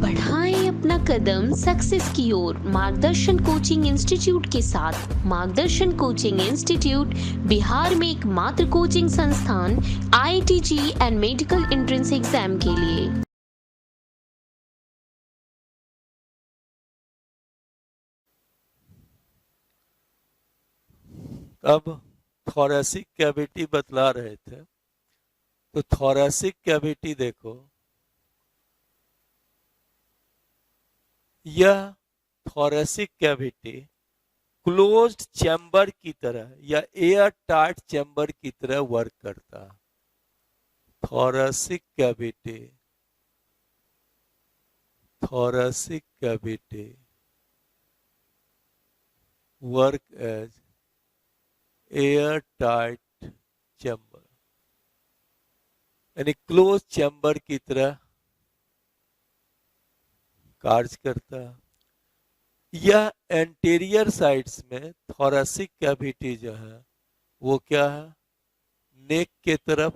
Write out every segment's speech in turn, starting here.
बढ़ाएं अपना कदम सक्सेस की ओर मार्गदर्शन कोचिंग इंस्टीट्यूट के साथ। मार्गदर्शन कोचिंग इंस्टीट्यूट बिहार में एकमात्र कोचिंग संस्थान IIT JEE and medical entrance exam के लिए। अब थोरेसिक कैविटी बतला रहे थे, तो थोरेसिक कैविटी देखो, यह थोरेसिक कैविटी क्लोज्ड चैम्बर की तरह या एयर टाइट चैम्बर की तरह वर्क करता है। Thoracic cavity work as air tight chamber, यानी क्लोज चैम्बर की तरह कार्य करता है। यह एंटीरियर साइड्स में थोरेसिक कैविटी जो है वो क्या है, नेक के तरफ,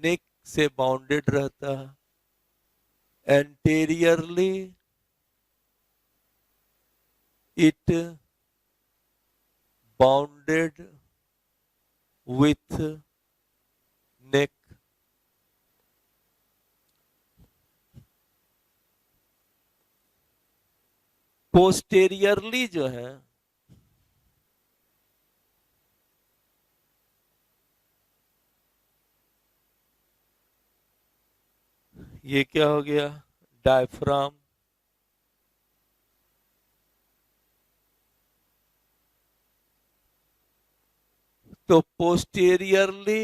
नेक से बाउंडेड रहता है। Anteriorly it bounded with neck. Posteriorly जो है ये क्या हो गया, डायफ्राम। तो posteriorly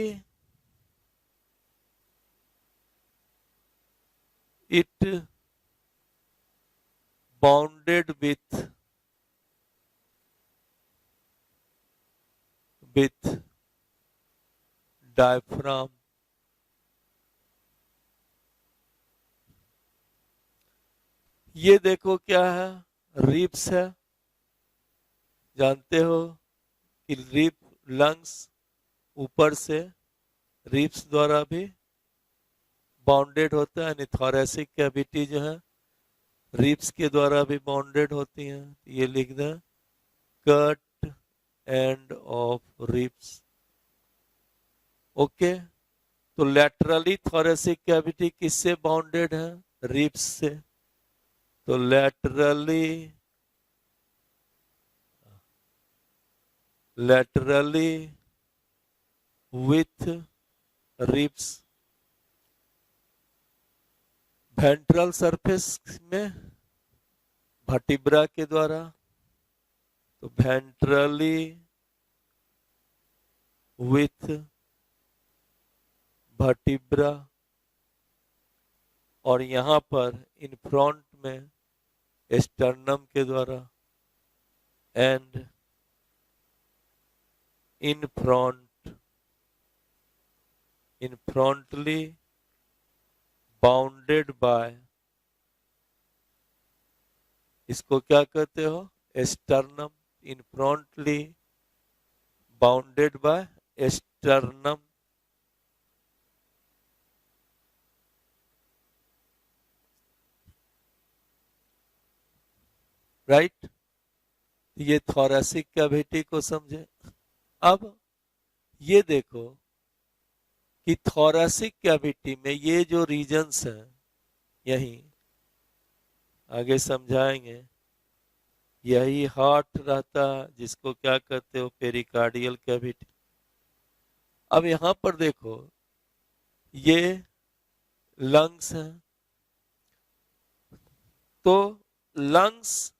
it bounded with diaphragm. ये देखो क्या है, रिब्स है। जानते हो कि रिब, लंग्स ऊपर से रिब्स द्वारा भी बाउंडेड होता है, यानी थोरेसिक कैविटी जो है रिब्स के द्वारा भी बाउंडेड होती हैं। ये लिख दें, cut end of ribs. Okay, तो लैटरली थोरेसिक कैविटी किससे बाउंडेड है, रिब्स से। तो laterally with ribs. Ventral surface में वर्टिब्रा के द्वारा, तो वेंट्रली विथ वर्टिब्रा। और यहां पर इन फ्रंट में स्टर्नम के द्वारा, and in frontly bounded by, इसको क्या कहते हो, sternum. In frontly bounded by sternum. Right, ये थोरेसिक कैविटी को समझे। अब ये देखो कि थोरेसिक कैविटी में ये जो रीजन्स हैं, यही आगे समझाएंगे, यही हार्ट रहता है, जिसको क्या कहते हो, पेरिकार्डियल कैविटी। अब यहां पर देखो, ये लंग्स हैं, तो लंग्स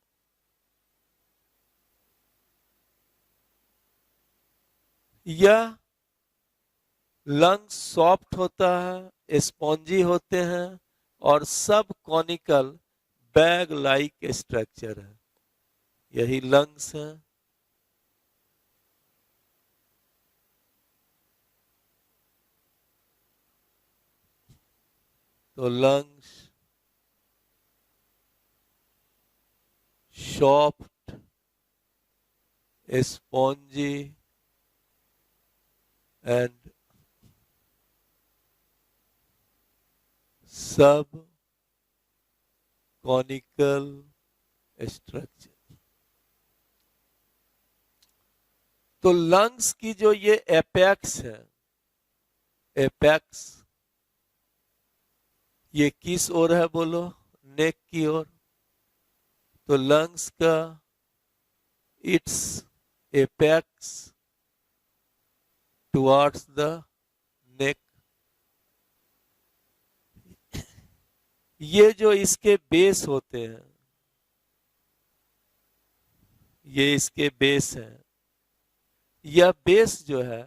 या लंग्स सॉफ्ट होता है, स्पॉन्जी होते हैं, और सब कॉनिकल बैग लाइक स्ट्रक्चर है, यही लंग्स है। तो लंग्स सॉफ्ट, स्पॉन्जी एंड सब कॉनिकल स्ट्रक्चर। तो लंग्स की जो ये एपेक्स है, एपेक्स ये किस ओर है बोलो? नेक की ओर। तो लंग्स का it's apex towards the neck. ये जो इसके बेस होते हैं, ये इसके बेस है। यह बेस जो है,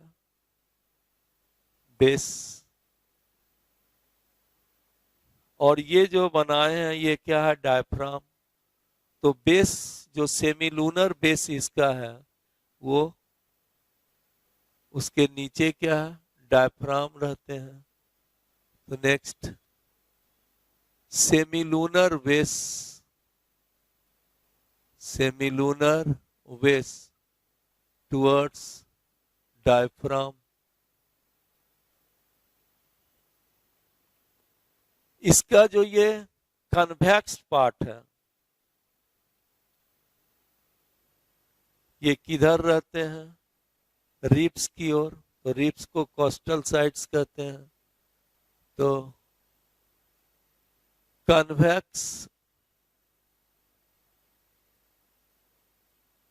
बेस, और ये जो बनाए हैं ये क्या है? डायफ्राम। तो बेस जो सेमीलूनर बेस इसका है, वो उसके नीचे क्या है? डायफ्राम रहते हैं। तो नेक्स्ट सेमीलूनर वेस, सेमीलूनर वेस टुवर्ड्स डायफ्राम। इसका जो ये कन्वेक्स पार्ट है, ये किधर रहते हैं? रिब्स की ओर। तो रिब्स को कोस्टल साइड्स कहते हैं। तो convex,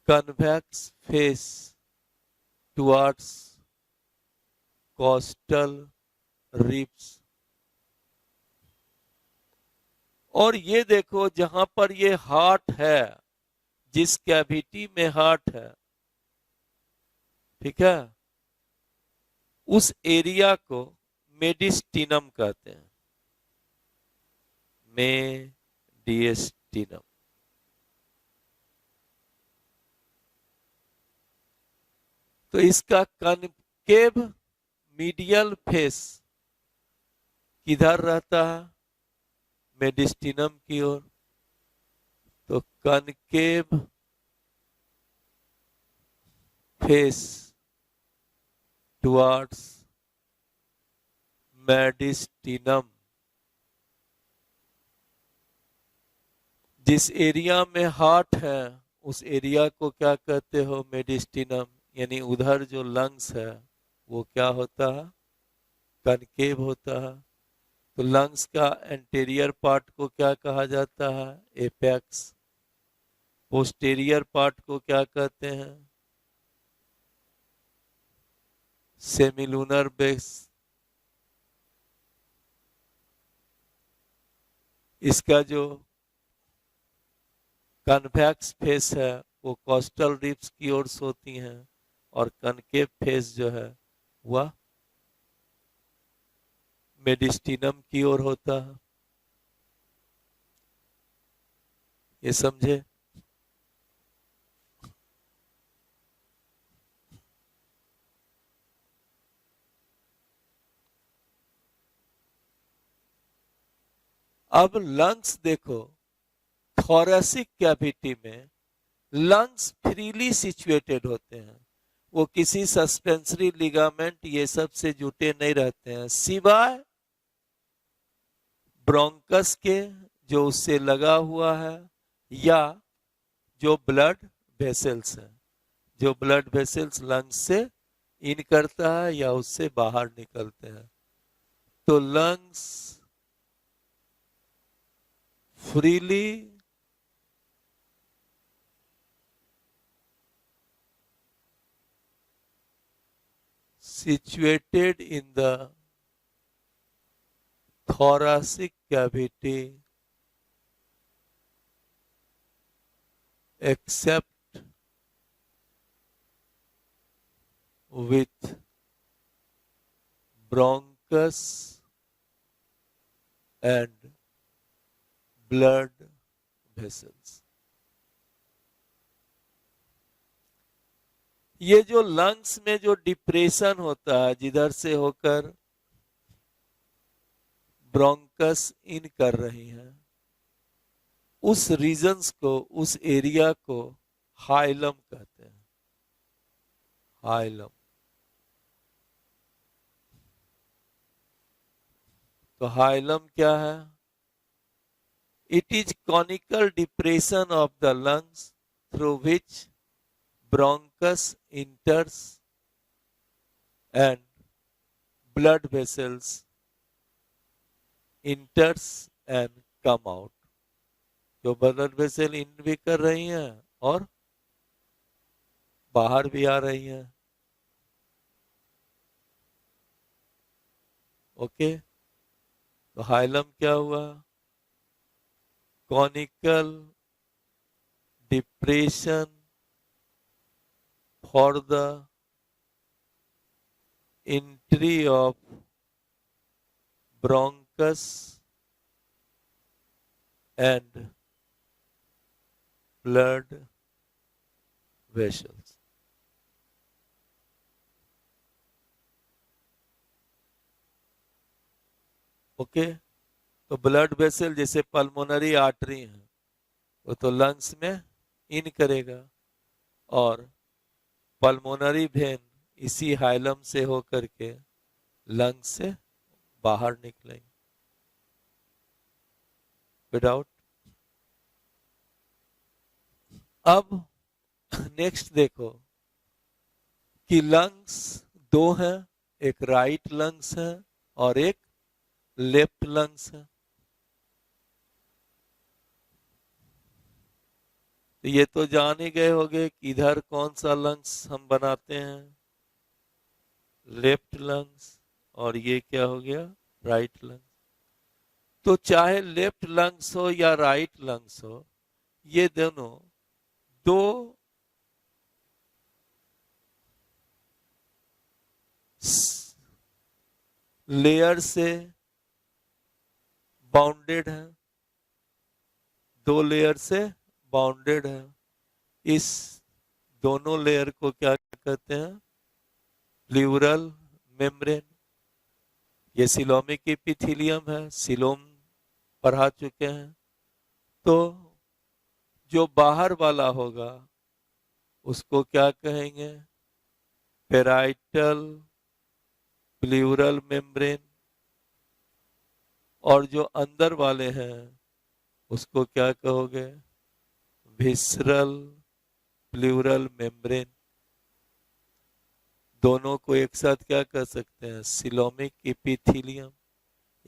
convex face towards coastal ribs. और ये देखो जहां पर ये हार्ट है, जिस कैविटी में हार्ट है, ठीक है, उस एरिया को मेडिस्टिनम कहते हैं। मेडिस्टिनम। तो इसका कनकेव मीडियल फेस किधर रहता है? मेडिस्टिनम की ओर। तो कनकेव फेस टुवर्ड्स मेडिस्टिनम। जिस एरिया में हार्ट है उस एरिया को क्या कहते हो? मेडिस्टिनम। यानी उधर जो लंग्स है वो क्या होता है? कनकेव होता है। तो लंग्स का एंटीरियर पार्ट को क्या कहा जाता है? एपेक्स। पोस्टीरियर पार्ट को क्या कहते हैं? सेमिलूनर बेस। इसका जो कन्वेक्स फेस है वो कोस्टल रिब्स की ओर होती हैं, और कनकेव फेस जो है वह मेडिस्टिनम की ओर होता है। ये समझे? अब लंग्स देखो, थोरेसिक कैविटी में लंग्स फ्रीली सिचुएटेड होते हैं। वो किसी सस्पेंसरी लिगामेंट ये सब से जुटे नहीं रहते हैं, सिवाय ब्रोंकस के जो उससे लगा हुआ है, या जो ब्लड वेसल्स है, जो ब्लड वेसल्स लंग्स से इन करता है या उससे बाहर निकलते हैं। तो lungs freely situated in the thoracic cavity except with bronchus and blood vessels। ये जो लंग्स में जो डिप्रेशन होता है, जिधर से होकर ब्रोंकस इन कर रही है, उस रीजन्स को, उस एरिया को हाइलम कहते हैं। हाइलम। तो हाइलम क्या है? It is conical depression of the lungs through which bronchus enters and blood vessels enters and come out. जो ब्लड वेसल इन भी कर रही हैं और बाहर भी आ रही हैं. ओके, तो हाइलम क्या हुआ? Conical depression for the entry of bronchus and blood vessels. Okay, तो ब्लड वेसल जैसे पल्मोनरी आर्टरी है वो तो लंग्स में इन करेगा और पल्मोनरी वेन इसी हाइलम से होकर के लंग्स से बाहर निकलेंगे. विदाउट. अब नेक्स्ट देखो कि लंग्स दो हैं, एक राइट लंग्स है और एक लेफ्ट लंग्स है. तो ये तो जान ही गए होंगे कि इधर कौन सा लंग्स हम बनाते हैं, लेफ्ट लंग्स, और ये क्या हो गया, राइट लंग्स. तो चाहे लेफ्ट लंग्स हो या राइट लंग्स हो, ये दोनों दो लेयर से बाउंडेड है, दो लेयर से बाउंडेड है. इस दोनों लेयर को क्या कहते हैं, प्लूरल मेम्ब्रेन. ये सिलोमिक एपिथेलियम है, सिलोम पढ़ा चुके हैं. तो जो बाहर वाला होगा उसको क्या कहेंगे, पेराइटल प्लूरल मेम्ब्रेन, और जो अंदर वाले हैं उसको क्या कहोगे, विसरल प्लूरल मेम्ब्रेन. दोनों को एक साथ क्या कर सकते हैं, सिलोमिक एपिथेलियम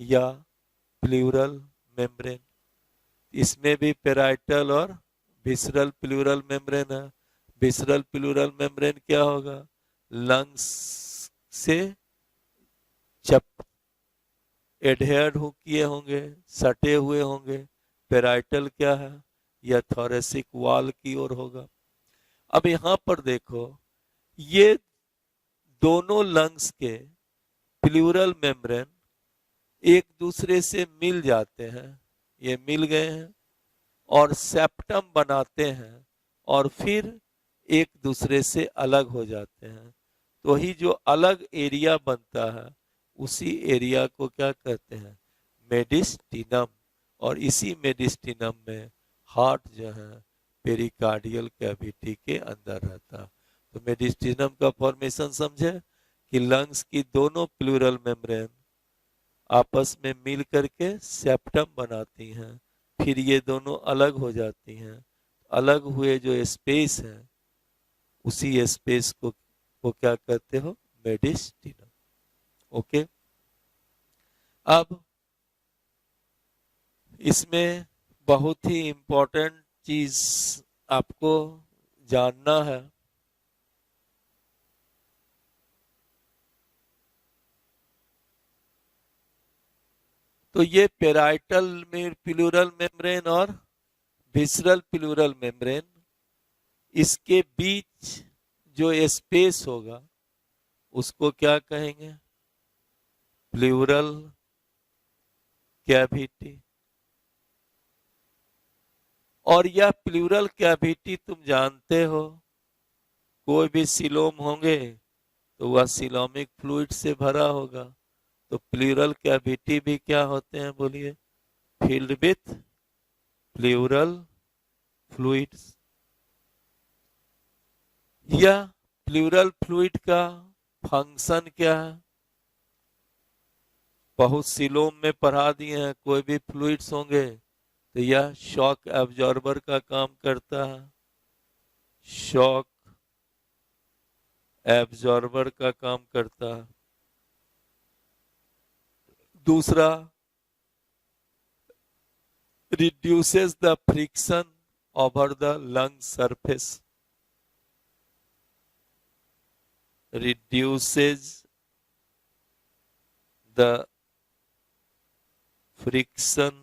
या प्लूरल मेम्ब्रेन. इसमें भी पेराइटल और विसरल प्लूरल मेम्ब्रेन है. विसरल प्लूरल मेम्ब्रेन क्या होगा, लंग्स से चप एडहेयर्ड किए होंगे, सटे हुए होंगे. पेराइटल क्या है, यह थोरेसिक वॉल की ओर होगा. अब यहां पर देखो, ये दोनों लंग्स के प्लूरल मेम्ब्रेन एक दूसरे से मिल जाते हैं, ये मिल गए हैं और सेप्टम बनाते हैं और फिर एक दूसरे से अलग हो जाते हैं. तो ही जो अलग एरिया बनता है उसी एरिया को क्या कहते हैं, मेडिस्टिनम. और इसी मेडिस्टिनम में हार्ट जो है पेरिकार्डियल कैविटी के अंदर रहता. तो मेडिस्टिनम का फॉर्मेशन समझे कि लंग्स की दोनों प्लूरल मेम्ब्रेन आपस में मिल करके सेप्टम बनाती हैं, फिर ये दोनों अलग हो जाती हैं. अलग हुए जो स्पेस है उसी स्पेस को क्या कहते हो, मेडिस्टिनम. ओके, अब इसमें बहुत ही इंपॉर्टेंट चीज आपको जानना है. तो ये पेराइटल में प्लूरल मेम्ब्रेन और विसरल प्लूरल मेम्ब्रेन, इसके बीच जो स्पेस होगा उसको क्या कहेंगे, प्लूरल कैविटी. और यह प्लूरल कैविटी तुम जानते हो, कोई भी सिलोम होंगे तो वह सिलोमिक फ्लूइड से भरा होगा. तो प्लूरल कैविटी भी क्या होते हैं, बोलिए, फिल्ड विथ प्लूरल फ्लूइड्स. यह प्लूरल फ्लूइड का फंक्शन क्या है, बहुत सिलोम में पढ़ा दिए हैं. कोई भी फ्लूइड्स होंगे तो यह शॉक एब्जॉर्बर का काम करता है, शॉक एब्जॉर्बर का काम करता है। दूसरा, reduces the friction over the lung surface, reduces the friction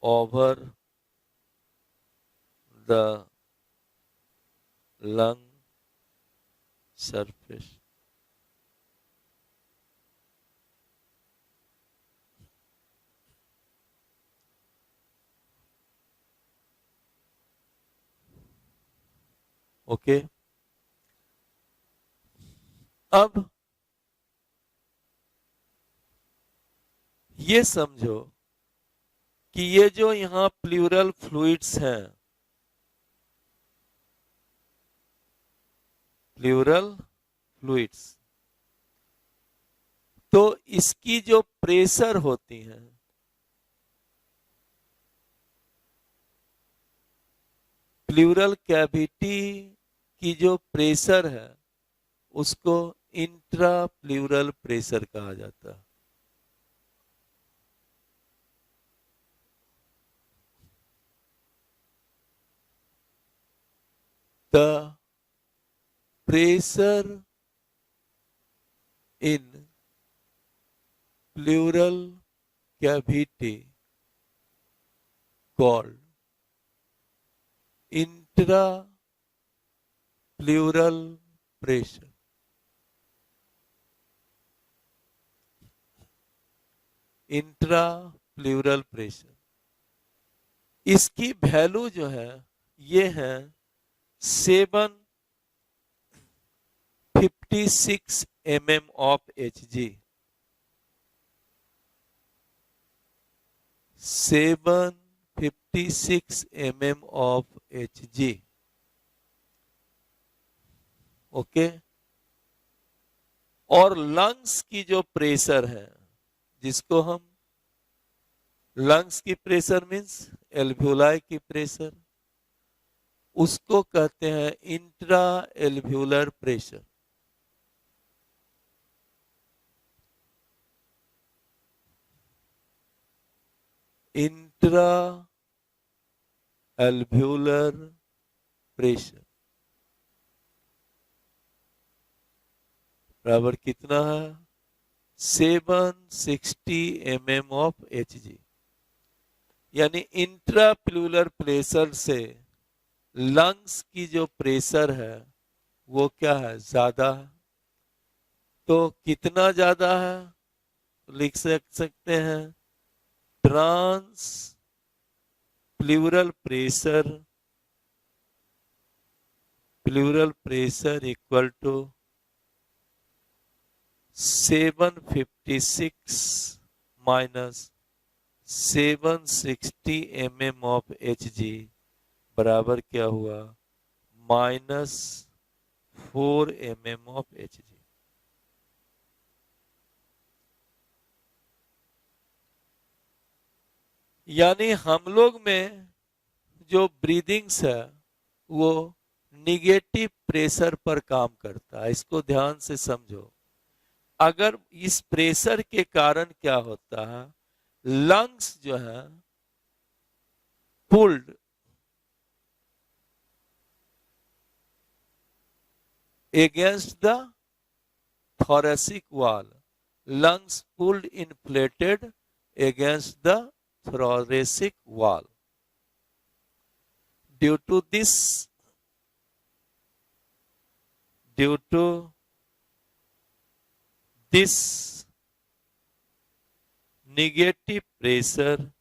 over the lung surface. Okay, अब ये समझो कि ये जो यहां प्लूरल फ्लूइड्स हैं, प्लूरल फ्लूइड्स, तो इसकी जो प्रेशर होती है, प्लूरल कैविटी की जो प्रेशर है उसको इंट्रा प्लूरल प्रेशर कहा जाता है। The pressure in pleural cavity called intrapleural pressure, intrapleural pressure, इसकी वैल्यू जो है ये है 756 mm of Hg, 756 mm of Hg। Okay, और लंग्स की जो प्रेशर है, जिसको हम लंग्स की प्रेशर मींस एल्वियोलाई की प्रेशर, उसको कहते हैं intra alveolar pressure. Intra alveolar pressure बराबर कितना है? 760 mm ऑफ Hg। यानी इंट्राप्लूरल प्रेशर से लंग्स की जो प्रेशर है वो क्या है? ज्यादा है। तो कितना ज्यादा है? लिख सकते हैं trans pleural pressure equal to 756 minus 760 mm of Hg बराबर क्या हुआ? -4 mm ऑफ Hg। यानी हम लोग में जो ब्रीदिंग्स है वो निगेटिव प्रेशर पर काम करता है। इसको ध्यान से समझो। अगर इस प्रेशर के कारण क्या होता है, लंग्स जो है pulled against the thoracic wall, lungs pulled inflated against the thoracic wall. Due to this negative pressure,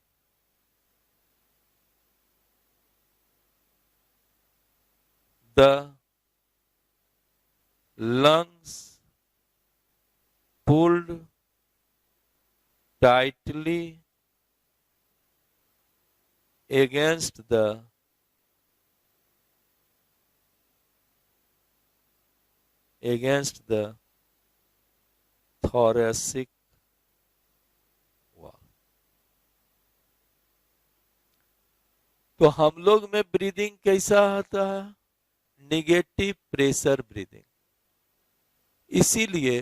the lungs pulled tightly against the thoracic wall. तो हम लोग में ब्रीदिंग कैसा आता है? Negative pressure breathing. इसीलिए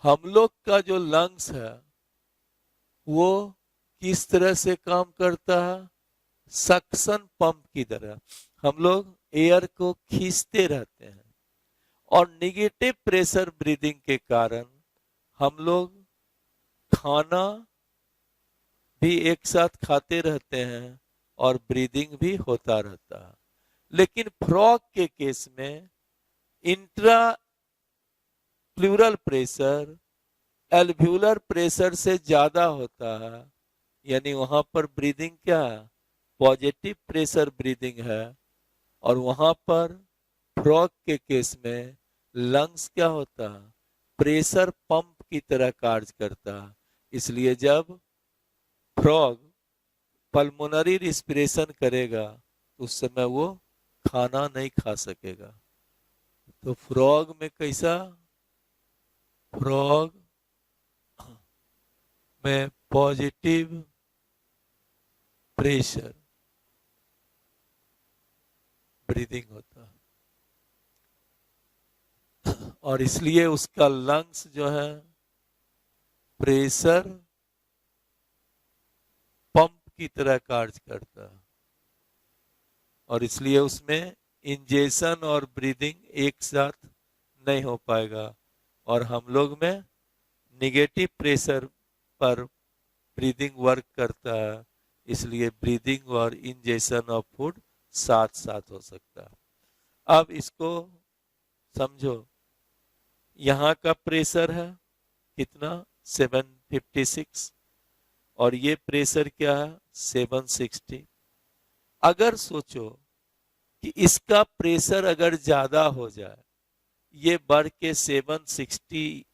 हम लोग का जो लंग्स है वो किस तरह से काम करता है? सक्शन पंप की तरह हम लोग एयर को खींचते रहते हैं, और निगेटिव प्रेशर ब्रीदिंग के कारण हम लोग खाना भी एक साथ खाते रहते हैं और ब्रीदिंग भी होता रहता है। लेकिन फ्रॉग के केस में intra plural pressure alveolar pressure से ज्यादा होता है, यानी वहां पर ब्रीदिंग क्या है? पॉजिटिव प्रेशर ब्रीदिंग है। और वहां पर फ्रॉग के केस में लंग्स क्या होता है? प्रेशर पंप की तरह कार्य करता है। इसलिए जब फ्रॉग पल्मोनरी रिस्पिरेशन करेगा तो उस समय वो खाना नहीं खा सकेगा। तो फ्रॉग में कैसा? फ्रॉग में पॉजिटिव प्रेशर ब्रीदिंग होता है, और इसलिए उसका लंग्स जो है प्रेशर पंप की तरह कार्य करता है, और इसलिए उसमें इंजेक्शन और ब्रीदिंग एक साथ नहीं हो पाएगा। और हम लोग में निगेटिव प्रेशर पर ब्रीदिंग वर्क करता है, इसलिए ब्रीदिंग और इंजेक्शन ऑफ फूड साथ साथ हो सकता है। अब इसको समझो, यहाँ का प्रेशर है कितना? 756, और ये प्रेशर क्या है? 760। अगर सोचो कि इसका प्रेशर अगर ज्यादा हो जाए, ये बढ़ के 760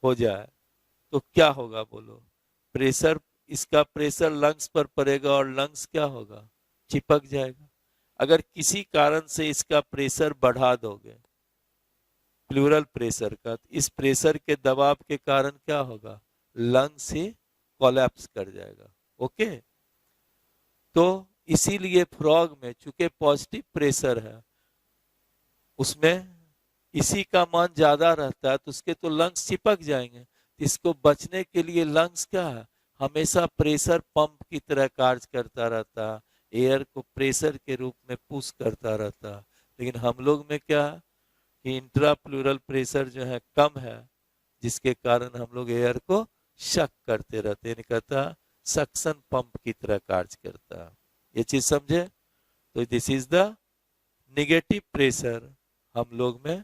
हो जाए, तो क्या होगा बोलो? प्रेशर, इसका प्रेशर लंग्स पर पड़ेगा और लंग्स क्या होगा? चिपक जाएगा। अगर किसी कारण से इसका प्रेशर बढ़ा दोगे, प्लूरल प्रेशर का, तो इस प्रेशर के दबाव के कारण क्या होगा? लंग्स ही कोलैप्स कर जाएगा। ओके, तो इसीलिए फ्रॉग में चूंकि पॉजिटिव प्रेशर है, उसमें इसी का मान ज्यादा रहता है, तो उसके तो लंग्स चिपक जाएंगे। इसको बचने के लिए लंग्स क्या है? हमेशा प्रेशर पंप की तरह कार्य करता रहता है, एयर को प्रेशर के रूप में पुश करता रहता है। लेकिन हम लोग में क्या है कि इंट्रा प्लूरल प्रेशर जो है कम है, जिसके कारण हम लोग एयर को शक करते रहते हैं, कहता सक्शन पंप की तरह कार्य करता है। ये चीज समझे? तो this is the negative pressure. हम लोग में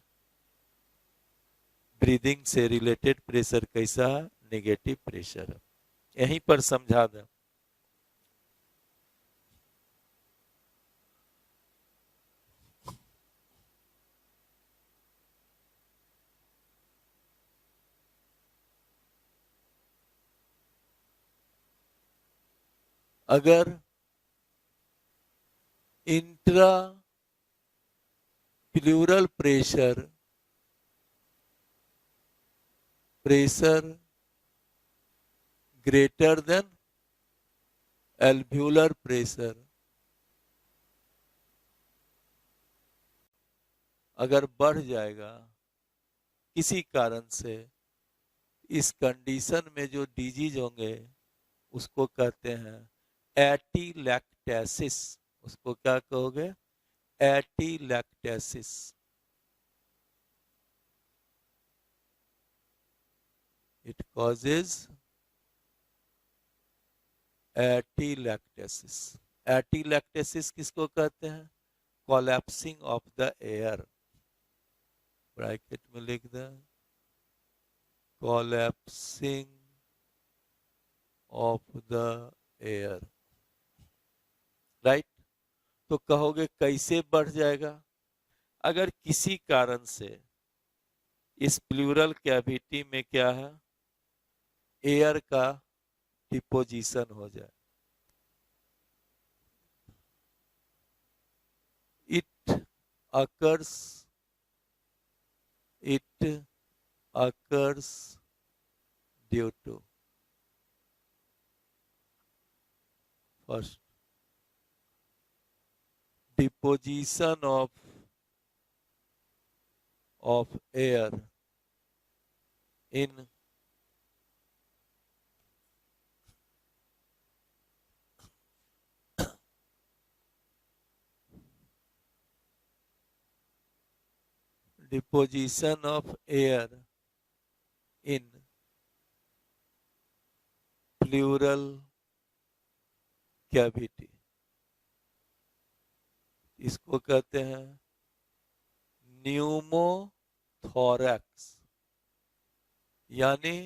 ब्रीदिंग से रिलेटेड प्रेशर कैसा है? Negative pressure. यहीं पर समझा दें। अगर intra plural pressure greater than alveolar pressure अगर बढ़ जाएगा किसी कारण से, इस कंडीशन में जो डिजीज होंगे उसको कहते हैं एटीलैक्टेसिस। उसको क्या कहोगे? एटीलैक्टेसिस। It causes एटीलैक्टेसिस। एटीलैक्टेसिस किसको कहते हैं? Collapsing of the air. Bracket में लिख दें, collapsing of the air. Right? तो कहोगे कैसे बढ़ जाएगा? अगर किसी कारण से इस प्लूरल कैविटी में क्या है? एयर का डिपोजिशन हो जाए, it occurs due to first, deposition of air in deposition of air in pleural cavity, इसको कहते हैं न्यूमोथोरैक्स, यानी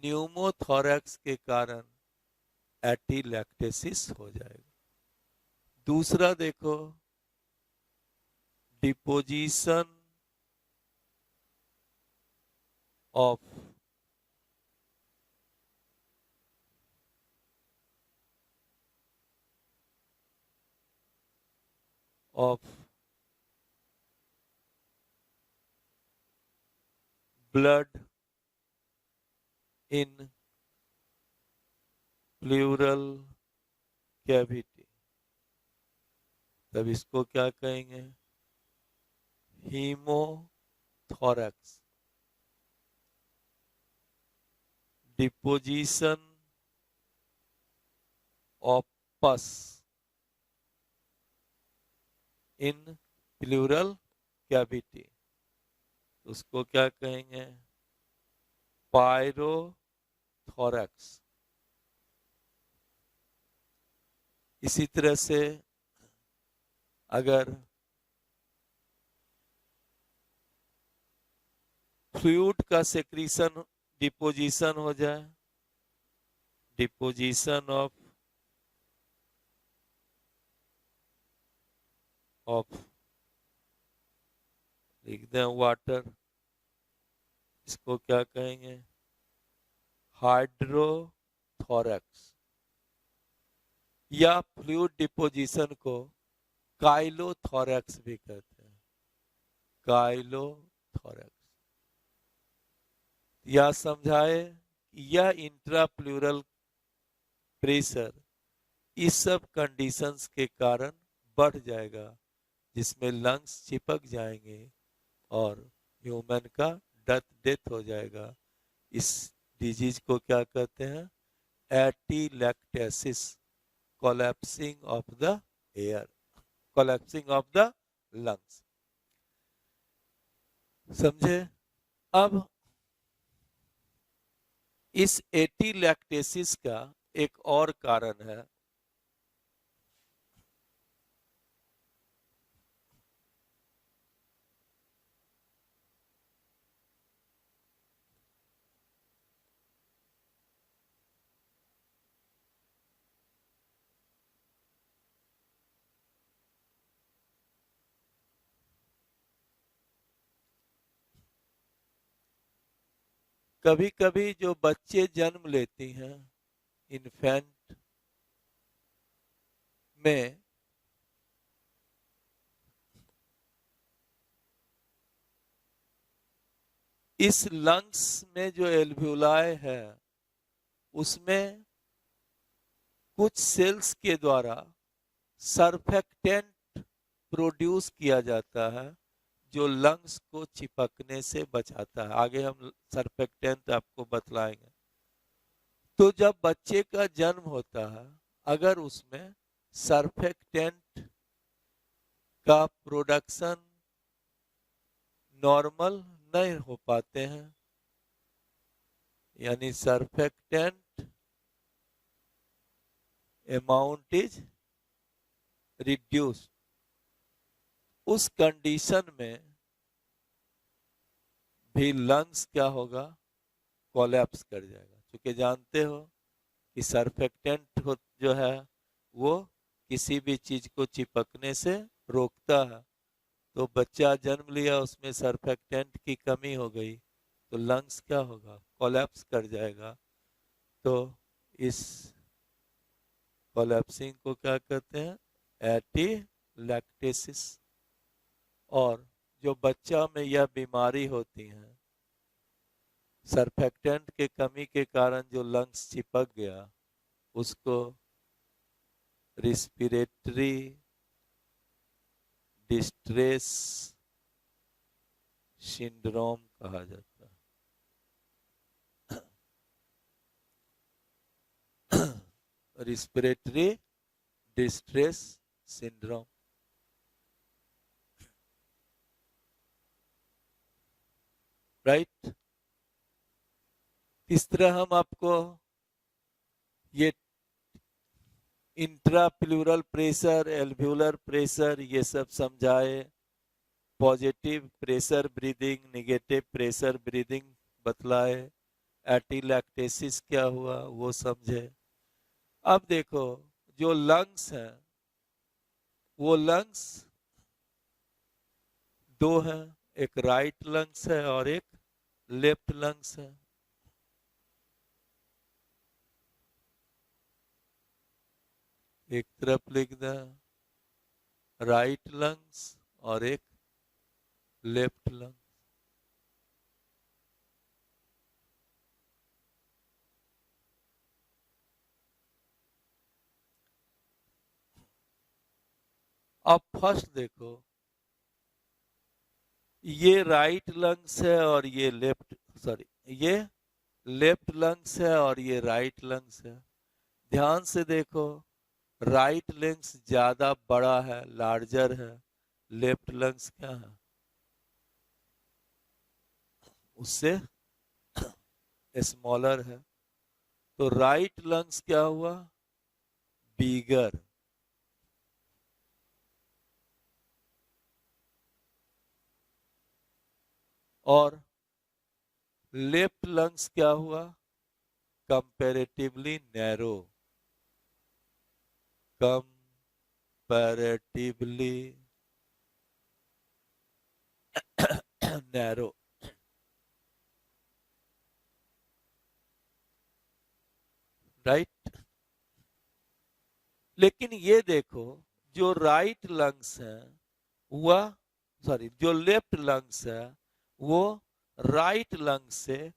न्यूमोथोरैक्स के कारण एटीलैक्टेसिस हो जाएगा। दूसरा देखो, deposition of blood in pleural cavity, तब इसको क्या कहेंगे? हीमोथोरैक्स। डिपोजिशन ऑफ पस इन प्लूरल कैविटी, उसको क्या कहेंगे? पायरोथोरैक्स। इसी तरह से अगर फ्लूइड का सेक्रीशन डिपोजिशन हो जाए, डिपोजिशन ऑफ लिख दें वाटर, इसको क्या कहेंगे? हाइड्रोथोरैक्स। या फ्लूइड डिपोजिशन को काइलोथोरैक्स भी कहते हैं, काइलोथोरैक्स। या समझाए यह इंट्राप्लूरल प्रेशर इस सब कंडीशंस के कारण बढ़ जाएगा, जिसमें लंग्स चिपक जाएंगे और ह्यूमन का डेथ हो जाएगा। इस डिजीज को क्या कहते हैं? Atelectasis, collapsing of the air, collapsing of the lungs. समझे? अब इस एटीलैक्टेसिस का एक और कारण है, कभी कभी जो बच्चे जन्म लेती हैं इन्फेंट में, इस लंग्स में जो एल्वियोलाई है उसमें कुछ सेल्स के द्वारा सरफेक्टेंट प्रोड्यूस किया जाता है जो लंग्स को चिपकने से बचाता है। आगे हम सरफेक्टेंट आपको बतलाएंगे। तो जब बच्चे का जन्म होता है, अगर उसमें सरफेक्टेंट का प्रोडक्शन नॉर्मल नहीं हो पाते हैं, यानी सरफेक्टेंट अमाउंट इज रिड्यूस्ड, उस कंडीशन में भी लंग्स क्या होगा? कोलैप्स कर जाएगा। क्योंकि जानते हो कि सरफेक्टेंट जो है वो किसी भी चीज को चिपकने से रोकता है। तो बच्चा जन्म लिया, उसमें सरफेक्टेंट की कमी हो गई, तो लंग्स क्या होगा? कोलैप्स कर जाएगा। तो इस कोलैप्सिंग को क्या कहते हैं? एटीलैक्टेसिस। और जो बच्चा में यह बीमारी होती है, सरफेक्टेंट के कमी के कारण जो लंग्स चिपक गया, उसको रिस्पिरेटरी डिस्ट्रेस सिंड्रोम कहा जाता है। Respiratory distress syndrome, right. इस तरह हम आपको ये इंट्राप्लूरल प्रेशर, एल्व्यूलर प्रेशर, ये सब समझाए। Positive pressure breathing, negative pressure breathing बतलाए। एटीलैक्टेसिस क्या हुआ वो समझे। अब देखो जो लंग्स हैं वो लंग्स दो हैं, एक राइट लंग्स है और एक लेफ्ट लंग्स है। एक तरफ लिख दें राइट लंग्स और एक लेफ्ट लंग। अब फर्स्ट देखो ये राइट लंग्स है और ये ये लेफ्ट लंग्स है और ये राइट लंग्स है। ध्यान से देखो राइट लंग्स ज्यादा बड़ा है, लार्जर है। लेफ्ट लंग्स क्या है, उससे स्मॉलर है। तो राइट लंग्स क्या हुआ, बिगर। और लेफ्ट लंग्स क्या हुआ, comparatively narrow. Comparatively narrow, right. लेकिन ये देखो जो राइट लंग्स है वह जो लेफ्ट लंग्स है वो राइट लंग्स से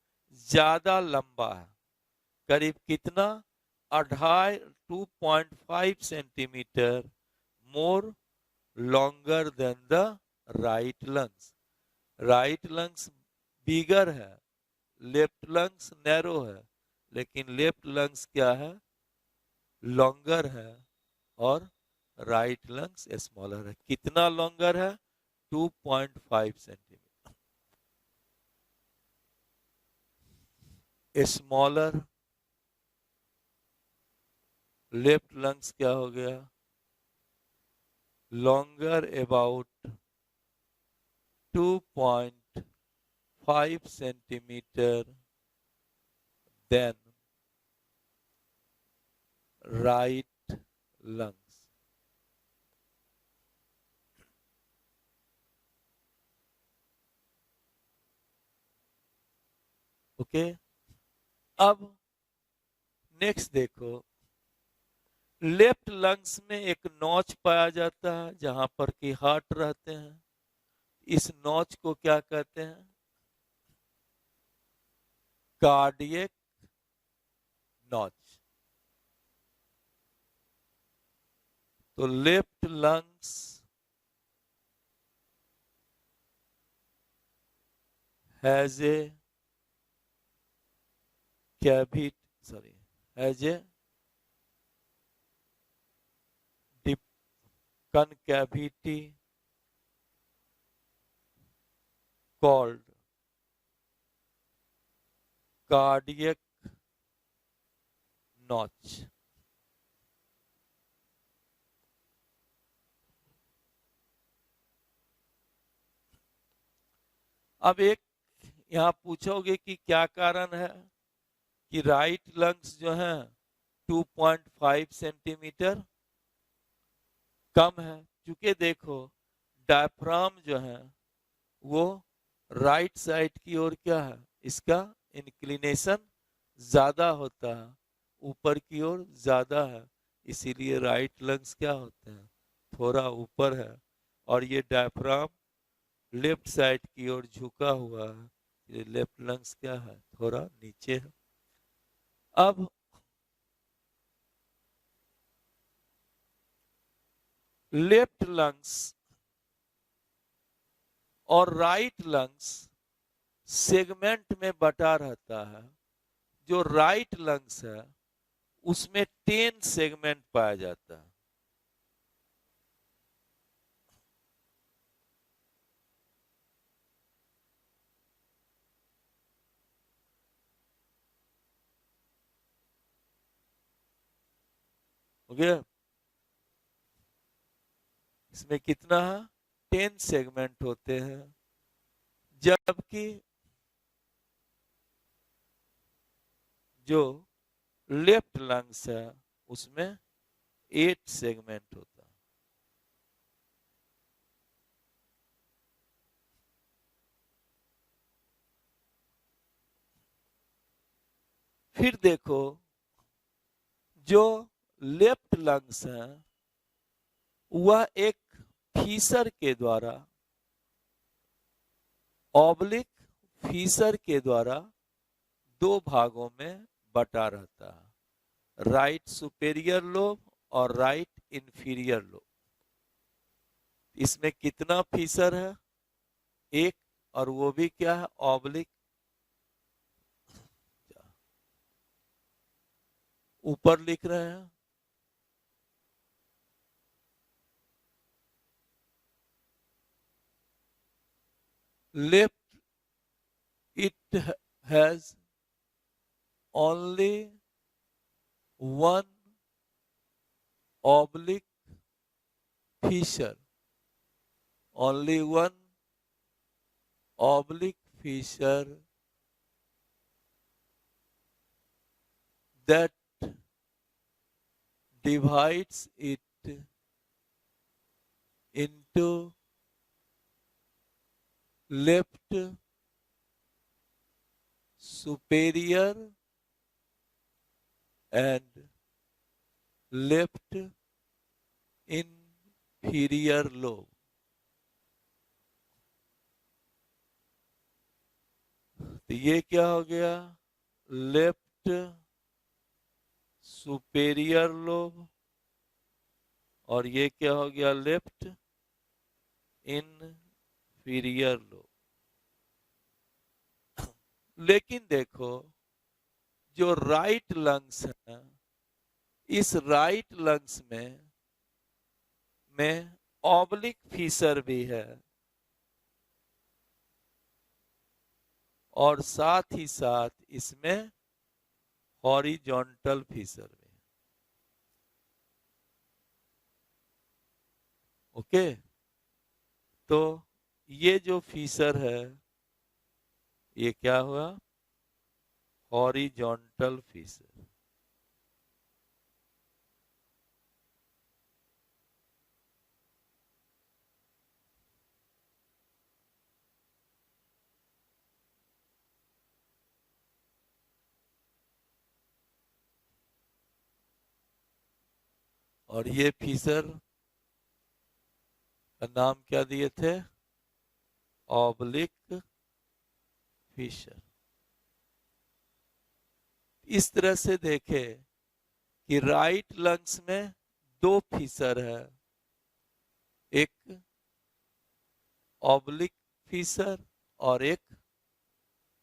ज्यादा लंबा है। करीब कितना, 2.5 centimetre more longer than the right lungs. Right lungs bigger है, लेफ्ट लंग्स नैरो है। लेकिन लेफ्ट लंग्स क्या है, लॉन्गर है और राइट लंग्स स्मॉलर है। कितना लॉन्गर है, 2.5 सेंटीमीटर। स्मॉलर लेफ्ट लंग्स क्या हो गया, longer about 2.5 centimetre than right lungs. Okay. अब नेक्स्ट देखो लेफ्ट लंग्स में एक नॉच पाया जाता है जहां पर कि हार्ट रहते हैं। इस नॉच को क्या कहते हैं, कार्डियक नॉच। तो left lungs has A has a deep concavity called cardiac notch। अब एक यहां पूछोगे कि क्या कारण है कि राइट लंग्स जो है 2.5 सेंटीमीटर कम है। क्योंकि देखो डायफ्राम जो है वो राइट साइड की ओर क्या है, इसका इंक्लिनेशन ज्यादा होता है, ऊपर की ओर ज्यादा है। इसीलिए राइट लंग्स क्या होते हैं, थोड़ा ऊपर है। और ये डायफ्राम लेफ्ट साइड की ओर झुका हुआ है, ये लेफ्ट लंग्स क्या है, थोड़ा नीचे है। अब लेफ्ट लंग्स और राइट लंग्स सेगमेंट में बटा रहता है। जो राइट लंग्स है उसमें 10 सेगमेंट पाया जाता है। हो गया? इसमें कितना है? 10 सेगमेंट होते हैं, जबकि जो लेफ्ट लंग्स है उसमें 8 सेगमेंट होता है। फिर देखो, जो लेफ्ट लंग्स है वह एक फीसर के द्वारा, ऑब्लिक फीसर के द्वारा 2 भागों में बटा रहता है, राइट सुपेरियर लोब और राइट इंफीरियर लोब। इसमें कितना फीसर है? एक, और वो भी क्या है? ऑब्लिक। ऊपर लिख रहे हैं, left it has only one oblique fissure, only one oblique fissure that divides it into left superior and left inferior lobe। तो ये क्या हो गया? लेफ्ट सुपेरियर लोब, और ये क्या हो गया? Left inferior lobe. लेकिन देखो, जो राइट लंग्स है, इस राइट लंग्स में ऑब्लिक फीसर भी है, और साथ ही साथ इसमें हॉरिजॉन्टल फीसर भी है। ओके, तो ये जो फीसर है ये क्या हुआ? Horizontal Fisher. और ये फीसर का नाम क्या दिए थे? Oblique Fisher. इस तरह से देखे कि राइट लंग्स में 2 फीसर है, एक ऑब्लिक फीसर और एक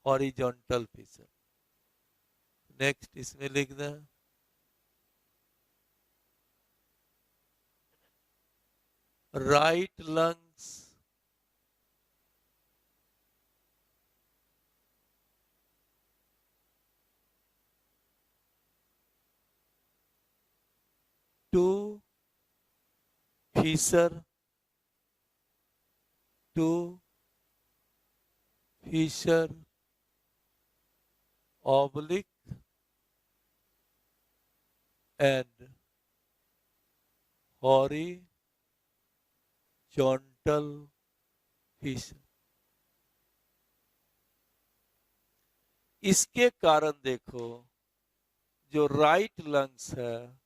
हॉरिजॉन्टल फीसर। नेक्स्ट इसमें लिख दें, right lungs two fissure, two fissure oblique and horizontal fissure. इसके कारण देखो, जो राइट लंग्स है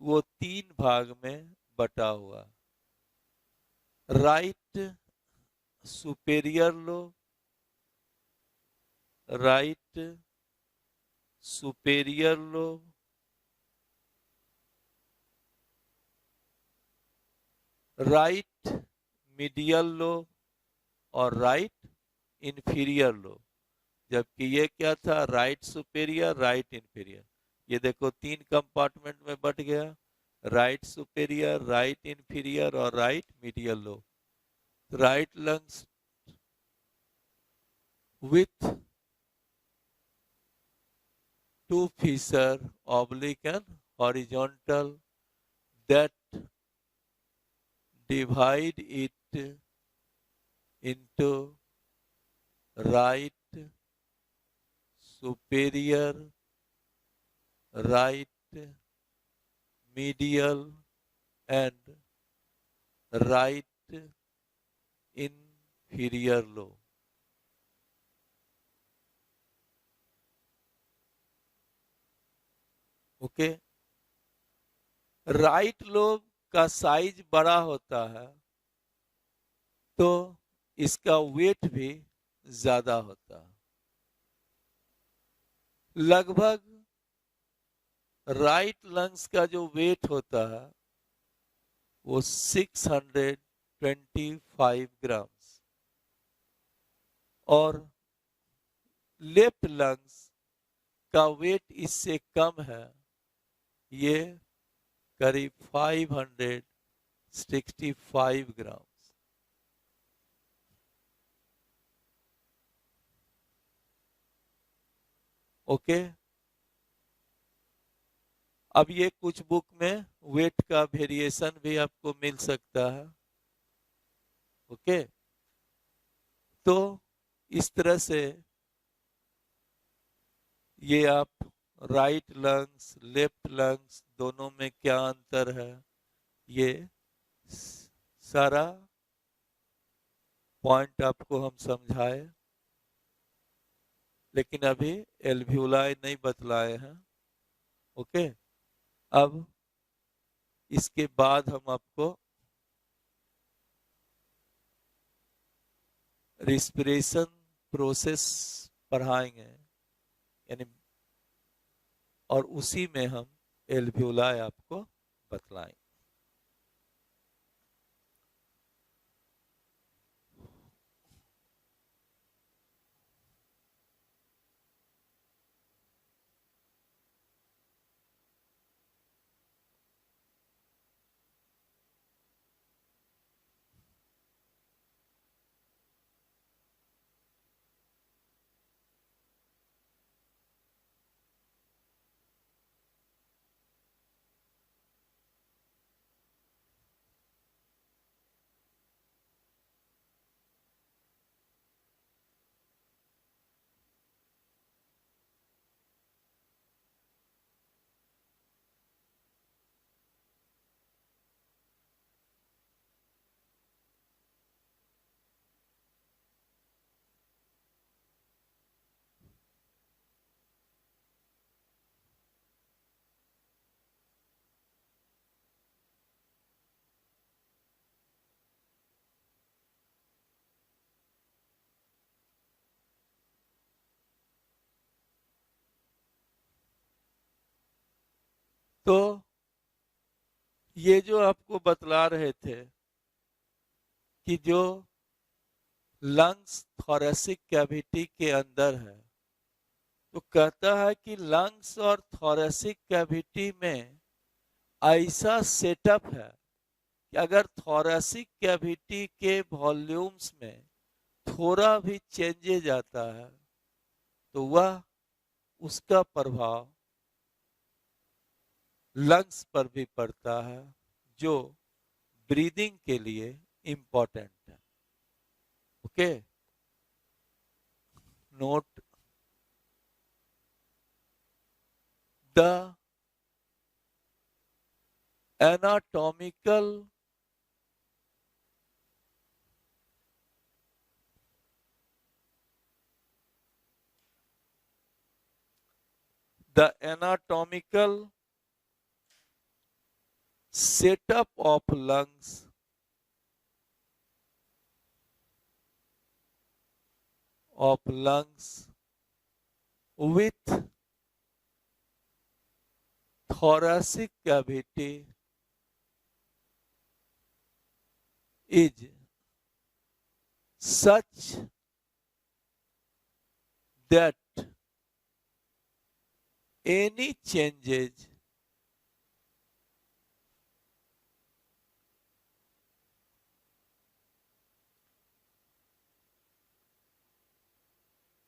वो 3 भाग में बटा हुआ। Right superior lobe, right superior lobe right medial lobe और राइट इंफीरियर लोब, जबकि ये क्या था, राइट सुपेरियर राइट इंफीरियर। ये देखो 3 कंपार्टमेंट में बट गया, राइट सुपेरियर राइट इंफीरियर और right medial lobe. Right lungs with two fissure oblique and horizontal that divide it into right superior, right medial and right inferior lobe. Okay, right lobe का size बड़ा होता है तो इसका wait भी ज्यादा होता है। लगभग राइट लंग्स का जो वेट होता है वो 625 ग्राम्स और लेफ्ट लंग्स का वेट इससे कम है, ये करीब 565 ग्राम्स। ओके, अब ये कुछ बुक में वेट का वेरिएशन भी आपको मिल सकता है। ओके, तो इस तरह से ये आप राइट लंग्स लेफ्ट लंग्स दोनों में क्या अंतर है, ये सारा पॉइंट आपको हम समझाए, लेकिन अभी एल्वियोलाई नहीं बतलाए हैं। ओके, अब इसके बाद हम आपको रिस्पिरेशन प्रोसेस पढ़ाएंगे, यानी और उसी में हम एल्वियोलाई आपको बतलाएंगे। तो ये जो आपको बतला रहे थे कि जो लंग्स थोरेसिक कैविटी के अंदर है, तो कहता है कि लंग्स और थोरेसिक कैविटी में ऐसा सेटअप है कि अगर थोरेसिक कैविटी के वॉल्यूम्स में थोड़ा भी चेंजेज आता है तो वह उसका प्रभाव लंग्स पर भी पड़ता है, जो ब्रीदिंग के लिए इंपॉर्टेंट है। Okay, note the anatomical setup of lungs with thoracic cavity is such that any changes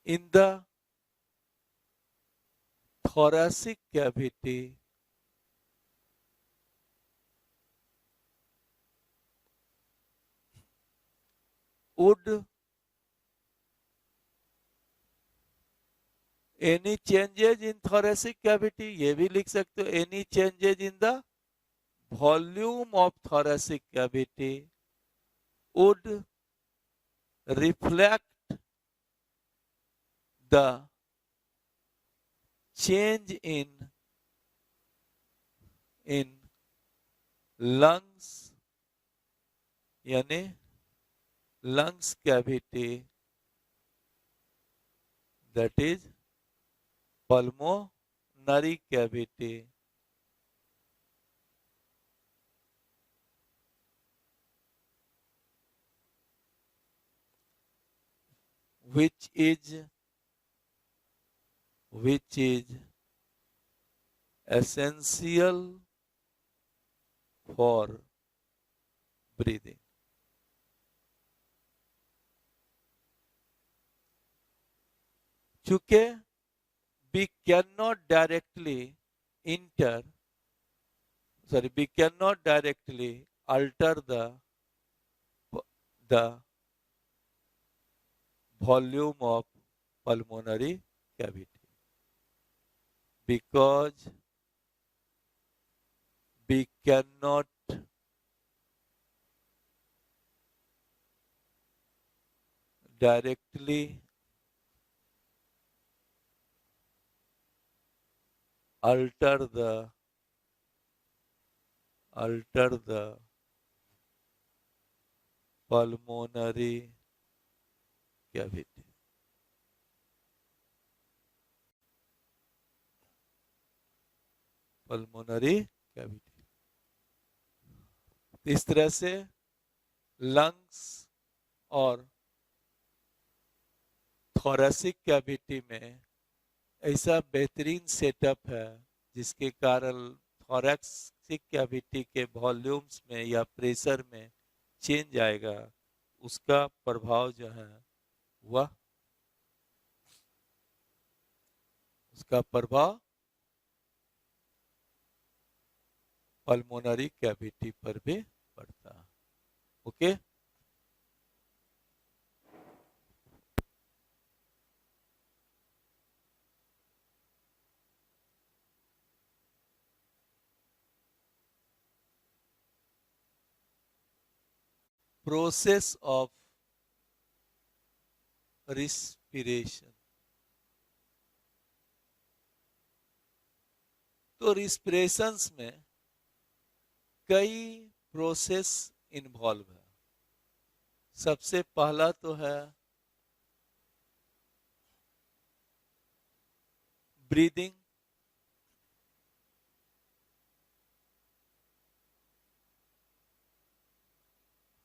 in the thoracic cavity would any changes in thoracic cavity, ये भी लिख सकते हो, any changes in the volume of thoracic cavity would reflect the change in lungs, यानी lungs cavity, that is pulmonary cavity, which is essential for breathing. चूंकि we cannot directly alter the volume of pulmonary cavity, because we cannot directly alter the pulmonary cavity. इस तरह से lungs और thoracic cavity में ऐसा बेहतरीन setup है जिसके कारण थोरेसिक कैविटी के वॉल्यूम्स में या प्रेशर में चेंज आएगा, उसका प्रभाव जो है वह पल्मोनरी कैविटी पर भी पड़ता है. Okay, process of respiration. तो रिस्पिरेशंस में कई प्रोसेस इन्वॉल्व है. सबसे पहला तो है ब्रीदिंग.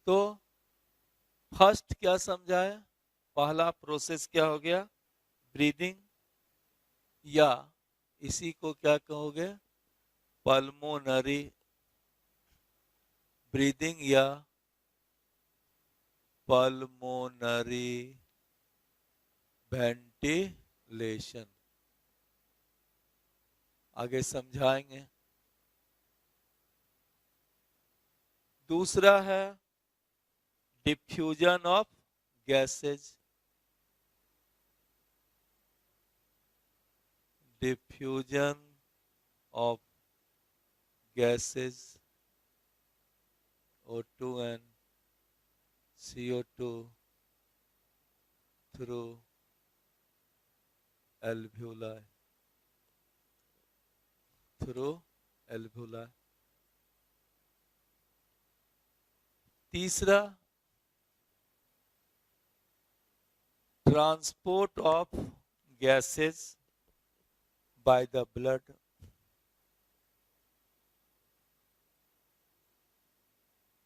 तो फर्स्ट क्या समझा है, पहला प्रोसेस क्या हो गया, ब्रीदिंग, या इसी को क्या कहोगे, पल्मोनरी ब्रीदिंग या पल्मोनरी वेंटिलेशन. आगे समझाएंगे. दूसरा है diffusion of gases. Diffusion of gases O2 and CO2 through alveoli. तीसरा transport of gases by the blood.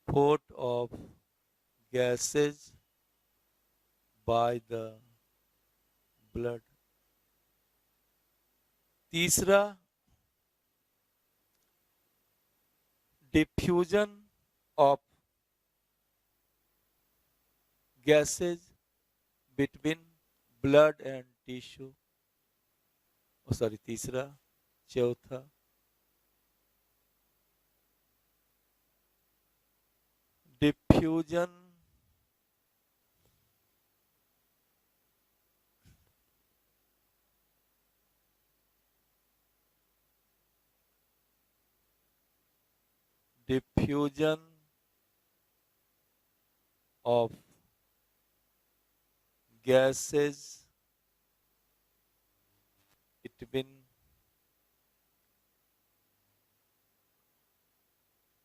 Fourth of gases by the blood. तीसरा, diffusion of gases between blood and tissue. तीसरा, चौथा, diffusion of gases between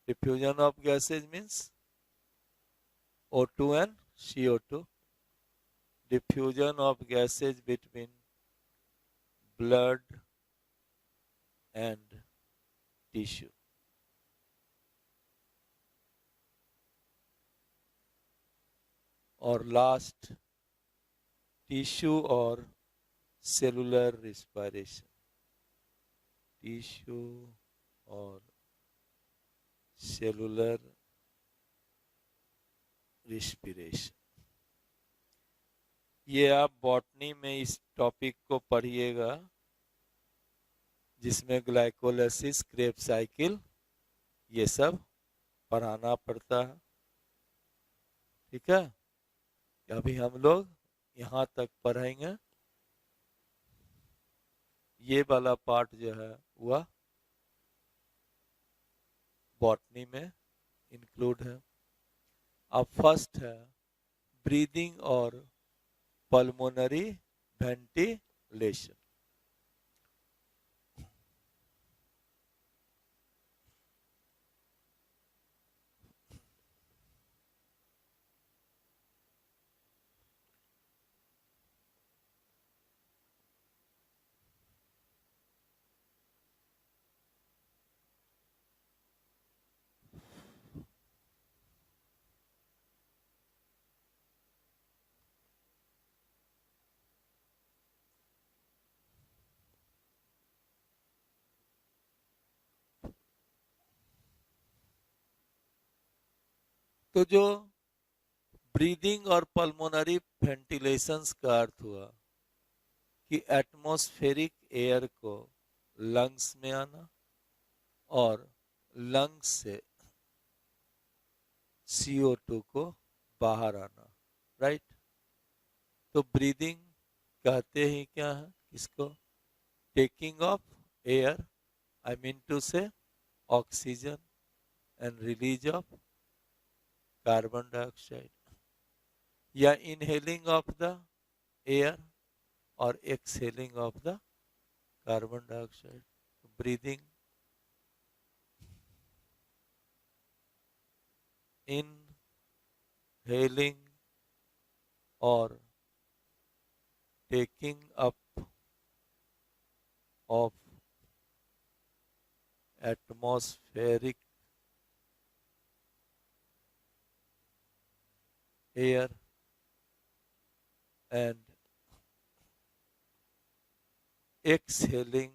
diffusion of gases means O2 and CO2. Diffusion of gases between blood and tissue. और last, tissue और cellular respiration. Tissue और cellular respiration. ये आप botany में इस topic को पढ़िएगा, जिसमें ग्लाइकोलाइसिस, क्रेब्स साइकिल, ये सब पढ़ाना पड़ता है. ठीक है, अभी हम लोग यहाँ तक पढ़ेंगे. ये वाला पार्ट जो है वह बॉटनी में इंक्लूड है. अब फर्स्ट है ब्रीदिंग और पल्मोनरी वेंटिलेशन. तो जो ब्रीदिंग और पल्मोनरी वेंटिलेशंस का अर्थ हुआ कि एटमॉस्फेरिक एयर को लंग्स में आना और लंग्स से CO2 को बाहर आना. राइट. तो ब्रीदिंग कहते ही क्या है किसको? Taking off air, I mean to say oxygen, and release of carbon dioxide, या इनहेलिंग ऑफ द एयर और exhaling of the carbon dioxide. Breathing, inhaling और taking up of atmospheric air and exhaling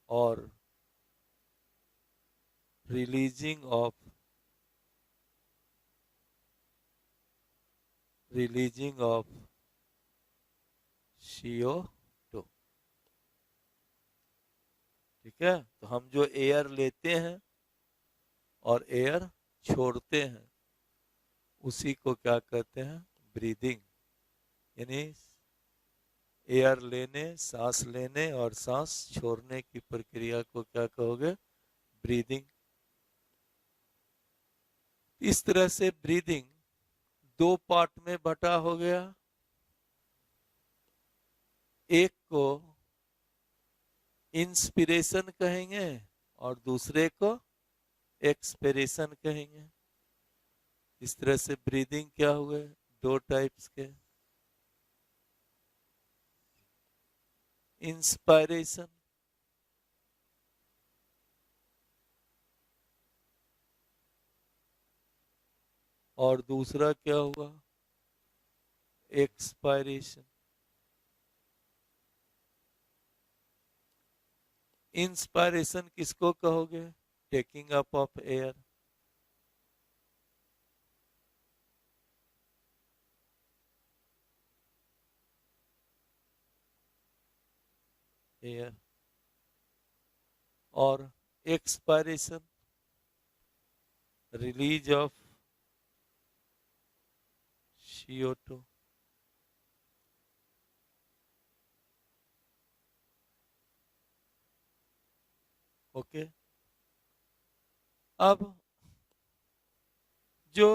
or releasing of CO2. ठीक है, तो हम जो air लेते हैं और एयर छोड़ते हैं उसी को क्या कहते हैं? ब्रीदिंग. यानी एयर लेने, सांस लेने और सांस छोड़ने की प्रक्रिया को क्या कहोगे? ब्रीदिंग. इस तरह से ब्रीदिंग दो पार्ट में बटा हो गया. एक को इंस्पिरेशन कहेंगे और दूसरे को एक्सपिरेशन कहेंगे. इस तरह से ब्रीदिंग क्या हुए? दो टाइप्स के. इंस्पायरेशन, और दूसरा क्या हुआ, एक्सपायरेशन। इंस्पायरेशन किसको कहोगे, taking up of air. Air. और expiration, release of CO2। Okay. अब जो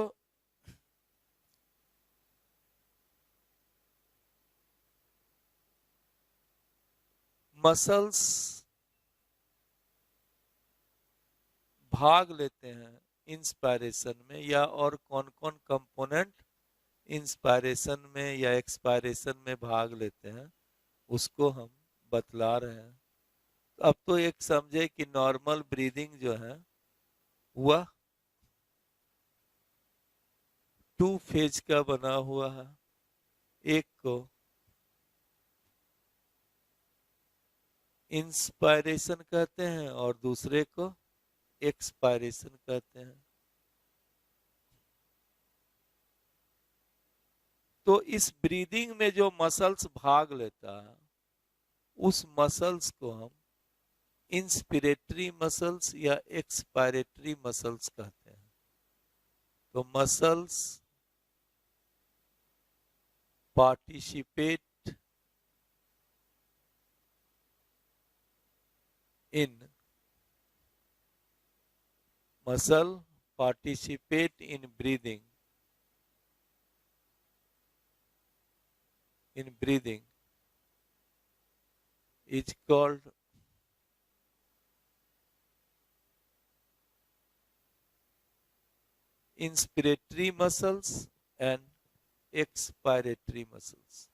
मसल्स भाग लेते हैं इंस्पायरेशन में, या और कौन कौन कंपोनेंट इंस्पायरेशन में या एक्सपायरेशन में भाग लेते हैं, उसको हम बतला रहे हैं। अब तो एक समझे कि नॉर्मल ब्रीदिंग जो है वह 2 फेज का बना हुआ है। एक को इंस्पायरेशन कहते हैं और दूसरे को एक्सपायरेशन कहते हैं। तो इस ब्रीदिंग में जो मसल्स भाग लेता है उस मसल्स को हम इंस्पिरेटरी मसल्स या एक्सपायरेटरी मसल्स कहते हैं। तो muscles participate in breathing, is called inspiratory muscles and expiratory muscles.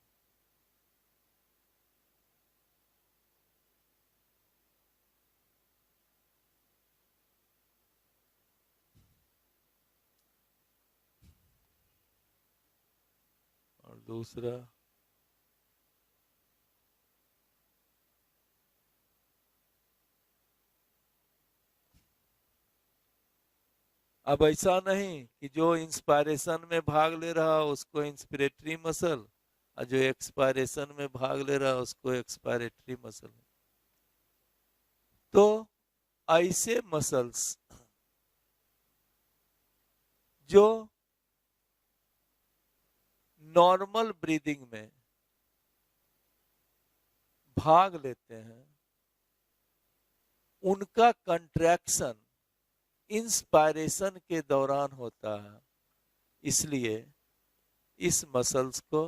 और दूसरा अब ऐसा नहीं कि जो इंस्पायरेशन में भाग ले रहा उसको इंस्पिरेटरी मसल और जो एक्सपायरेशन में भाग ले रहा उसको एक्सपायरेटरी मसल। तो ऐसे मसल्स जो नॉर्मल ब्रीदिंग में भाग लेते हैं उनका कंट्रैक्शन इंस्पायरेशन के दौरान होता है, इसलिए इस मसल्स को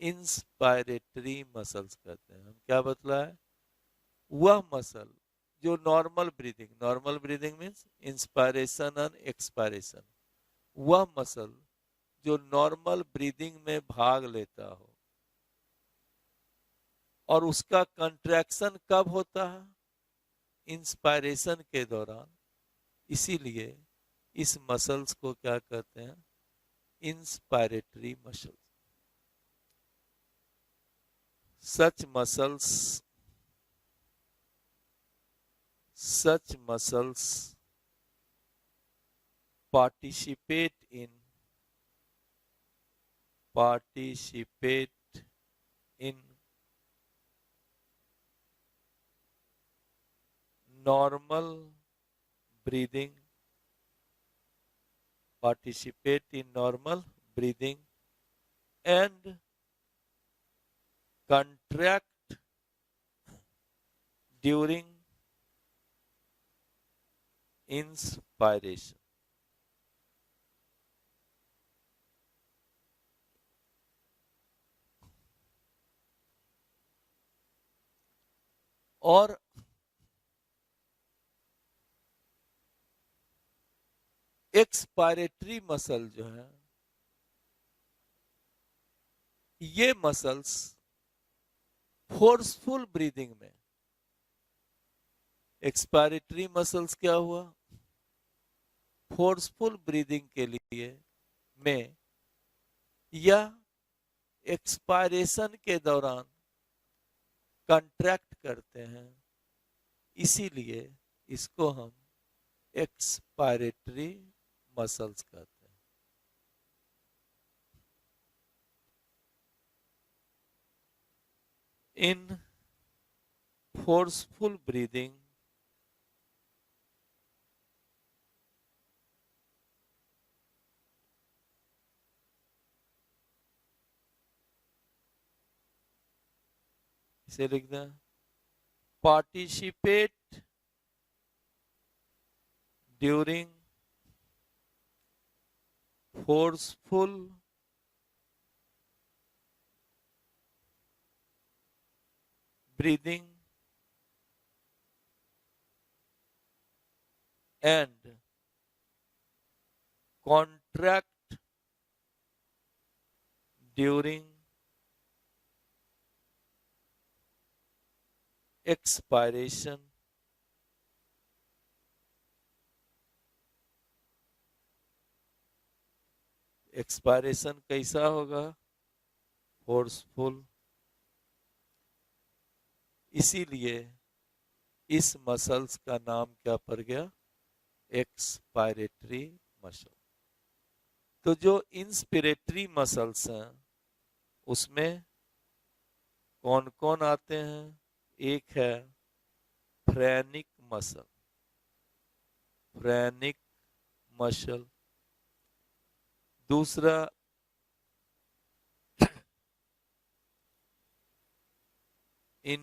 इंस्पायरेटरी मसल्स कहते हैं। हम क्या बतलाए, वह मसल जो normal breathing means inspiration and expiration, वह मसल जो नॉर्मल ब्रीदिंग में भाग लेता हो और उसका कंट्रैक्शन कब होता है, इंस्पायरेशन के दौरान, इसीलिए इस मसल्स को क्या कहते हैं, inspiratory muscles. such muscles participate in normal breathing, and contract during inspiration. और एक्सपायरेटरी मसल जो है, ये मसल्स फोर्सफुल ब्रीदिंग में, एक्सपायरेटरी मसल्स क्या हुआ, फोर्सफुल ब्रीदिंग के लिए में या एक्सपायरेशन के दौरान कंट्रैक्ट करते हैं, इसीलिए इसको हम एक्सपायरेटरी मसल्स कहते हैं। इन फोर्सफुल ब्रीदिंग इसे लिख दें, participate during forceful breathing and contract during expiration. Expiration कैसा होगा? फोर्सफुल। इसीलिए इस मसल्स का नाम क्या पड़ गया? Expiratory muscle. तो जो इंस्पिरेटरी मसल्स हैं उसमें कौन कौन आते हैं? एक है फ्रेनिक मसल, फ्रेनिक मसल। दूसरा इन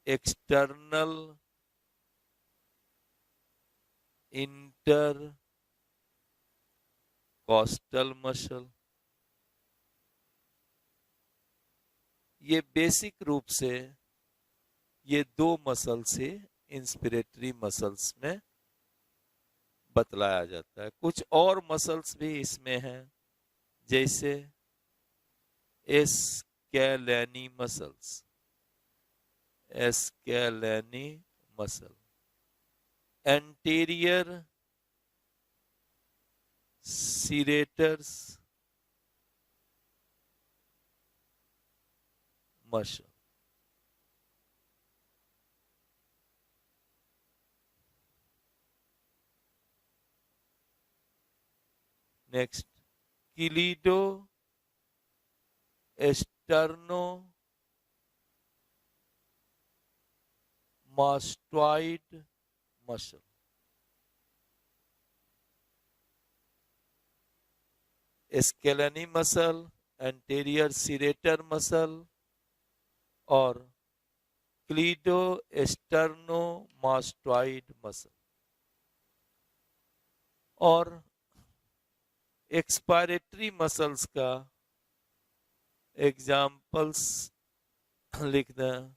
एक्सटर्नल इंटर कॉस्टल मसल। ये बेसिक रूप से ये दो मसल से इंस्पिरेटरी मसल्स में बतलाया जाता है। कुछ और मसल्स भी इसमें हैं, जैसे scaleni muscles, scaleni muscle, anterior serratus muscle. Next cleidosternomastoid muscle. Scaleni muscle, anterior serratus muscle और क्लीडो एस्टर्नो मास्टॉइड मसल। और एक्सपायरेटरी मसल्स का एग्जाम्पल्स लिख दें।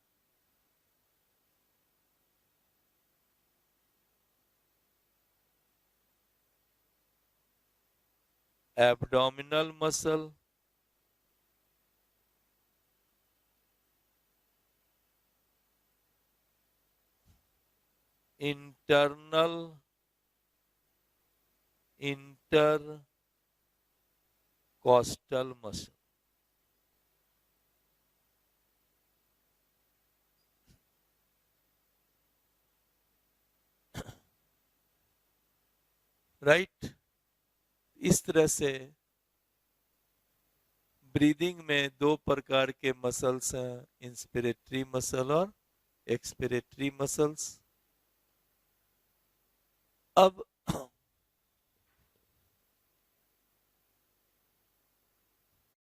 Abdominal muscle, internal intercostal muscle. Right. इस तरह से breathing में दो प्रकार के मसल्स हैं, इंस्पिरेटरी मसल और एक्सपिरेटरी मसल्स। अब